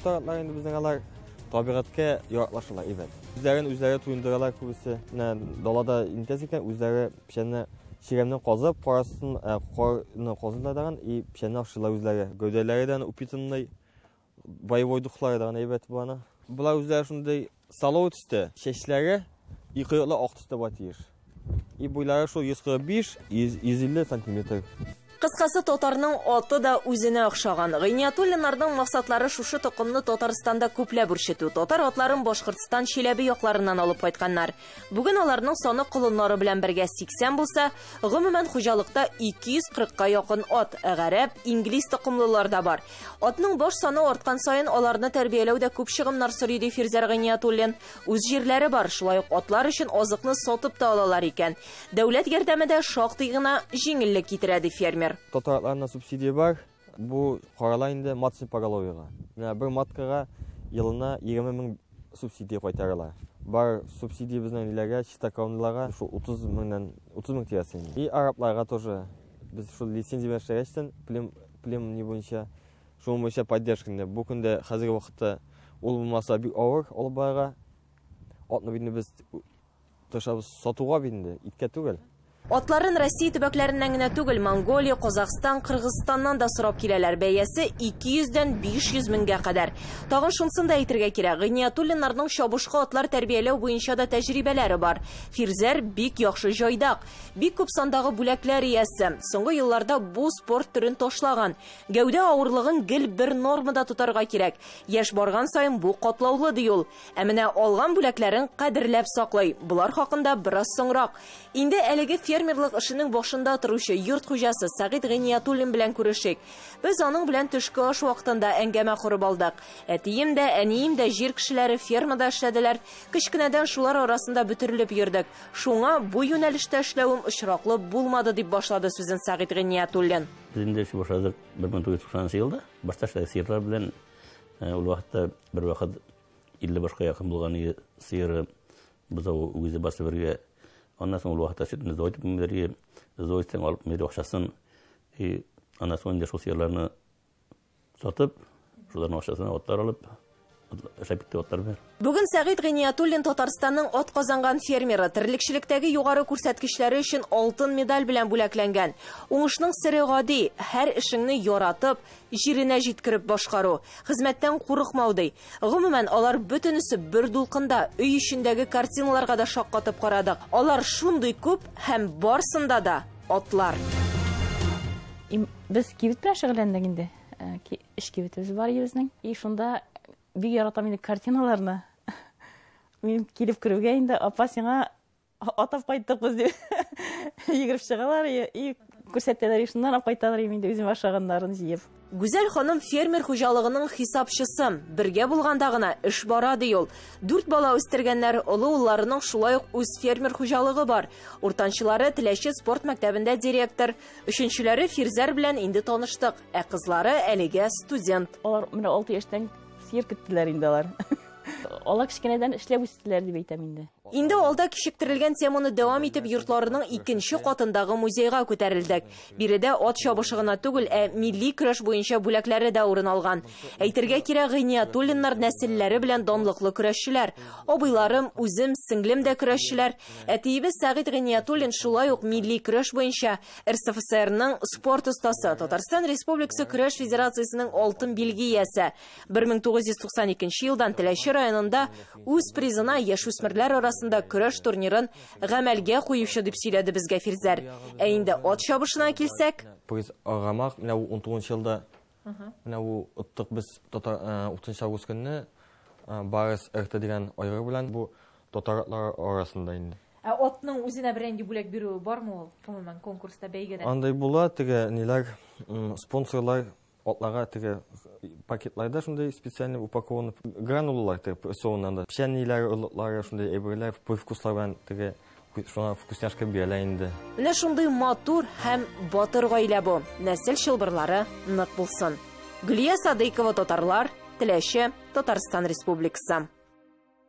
тотаратлар инде безнең алар табигатькә яраклашалар, әйбәт. Үзләре туендыралар күбесе. Далада интез икән, үзләре печәнне чиремнән казып, парасын корны казындырган, и печәнне ашылар үзләре. Гәүдәләрдән упитынный боевой духлардан әйбәт буана. Булар үзләре шундый салау төстә, чәчләре икыйлы ак төстә батыр. И буйлары шул 145-150 см. Кыскасы, тотарның аты да үзенә охшаган. Гыйниятуллиннарның максатлары шушы токымны Татарстанда күпләп үрчетү. Тотар атларын Башкортстан, Чиләбе якларыннан алып кайтканнар. Бүген аларның саны колыннары белән бергә 80 булса, гомумән хуҗалыкта 240-ка якын ат, гарәп, инглиз токымлылар да бар. Атның баш саны арткан саен аларны тәрбияләүдә күп чыгымнар сорый ди Фирзәр Гыйниятуллин. Үз җирләре бар, шулай ук атлар өчен азыкны сатып та алалар икән. Дәүләт ярдәмендә шактый гына җиңеллек китерә ди фермер. Тотаратларына субсидия бар. Бу карала инде матчный поголовьега. Бер маткага елына 20 000 субсидия кайтарыла. Бар субсидия безнең иләргә, чистакаунларга 30 000 тирәсе. И арапларга тоже без шул лицензия белән эшләгәчтән плем не буенча шул буенча поддержка. Бу көндә хәзерге вакытта ул булмаса бик авыр алып барырга. Атны бинде без тышабыз сатуга бинде, иткә түгел. Атларын Россия төбәкләреннән генә түгел, Монголия, Казакстан, Кыргызстаннан да сорап киләләр. Бәясе 200-дән 500 меңгә кадәр. Тагын шунысын да әйтергә кирәк. Гыйниятуллиннарның чабышкы атлар тәрбияләү буенча да тәҗрибәләре бар. Фирзәр бик яхшы җайдак, бик күп сандагы бүләкләр иясе. Соңгы елларда бу спорт төрен ташлаган. Гәүдә авырлыгын гел бер нормада тотарга кирәк. Яшь барган саен бу катлаулы ди ул. Ә менә алган бүләкләрен кадерләп саклый. Булар хакында бераз соңрак. Инде әлеге фермерлык эшенең башында торучы йорт хуҗасы Сәгыйть Гыйниятуллин белән күрешик. Без аның белән төшке аш вакытында әңгәмә корып алдык. Әтием дә, әнием дә җир кешеләре фермада эшләделәр. Кичкенәдән шулар арасында бөтерелеп йөрдек. Шуңа бу юнәлештә эшләвем очраклы булмады дип башлады сүзен Сәгыйть Гыйниятуллин. Без инде эш башладык 1990 елда. Башта сыерлар белән ул вакытта бер вакыт 50 башка якын булган сыеры бузау үзе басып бергә. Ondan sonra ulu hatasını zoytupumları, zoytsen alıp meri okşasın. Ondan sonra şu siyerlerini satıp, şuların okşasına otlar alıp, şapitte otlar ver. Бүген Сәгыйть Гыйниятуллин Татарстанның ат казанган фермеры, тирлекчелектәге югары күрсәткечләре өчен алтын медаль белән бүләкләнгән. Уңышның сире гади, һәр эшеңне яратып, җиренә җиткереп башкару, хезмәттән курыкмау ди. Гомумән, алар бөтенесе бер дулкында өй эчендәге картиналарга да шаккатып карадык. Алар шундый күп һәм барсында да атлар. Без кибет белән шөгыльләндек инде. Эш кибетебез бар безнең. И шунда бик яратам инде картиналарны. Мин килеп керүгә инде апа сиңа атап кайттык дип йөгереп чыгалар и күрсәтәләр шуннан алып кайталар инде үзем ашаганнарын җыеп. Гүзәл ханым фермер хуҗалыгының хисапчысы. Бергә булганда гына эш бара ди ул. 4 бала үстергәннәр, олы улларының шулай ук үз фермер хуҗалыгы бар. Уртанчылары Теләче спорт мәктәбендә директор, өченчеләре Фирзәр белән инде таныштык, ә кызлары әлегә студент. Алар менә 6 яшьтән сыер көттеләр инде алар. Алар кичкенәдән эшләп үстеләр дип әйтәм инде. Инде алда кичектерелгән теманы дәвам итеп йортларының 2нче катындагы музейга күтәрелдек. Биредә ат чабышы гына түгел, ә милли көрәш буенча бүләкләре дә урын алган. Әйтергә кирәк, Гыйниятуллиннар нәселләре белән данлыклы көрәшчеләр. Абыйларым, үзем, сеңлем дә көрәшчеләр. Әтиебез Сәгыйть Гыйниятуллин шулай ук милли көрәш буенча РСФСРның спорт остасы, Татарстан Республикасы көрәш федерациясының алтын билге иясе. 1992 елдан Теләче районында үз призына яшүсмерләр арасында көрәш турнирын гамәлгә куючы дип сөйләде безгә Фирзәр. Ә инде ат чабышына килсәк, Приз агамак менә 19 елда менә ул оттык без 30 август көнне Барыс РТ дигән айгыр белән бу татарлар арасында инде. Ә атның үзенә бренди бүләк бирү бармы ул? Гомумән конкурста бәйгедә. Андай була, теге ниләр спонсорлар атларга теге пакетларда шундай специально упакованы гранулалар сооннан да. Печеньеләр, улытлар шундай әйберләр, вкуслар белән теге шуңа вкусняшка бирәләр инде. Менә шундый матур һәм батыр гаилә бу. Нәсел чылбырлары нык булсын. Гөлия Садыйкова, Татарлар, Теләче, Татарстан Республикасы.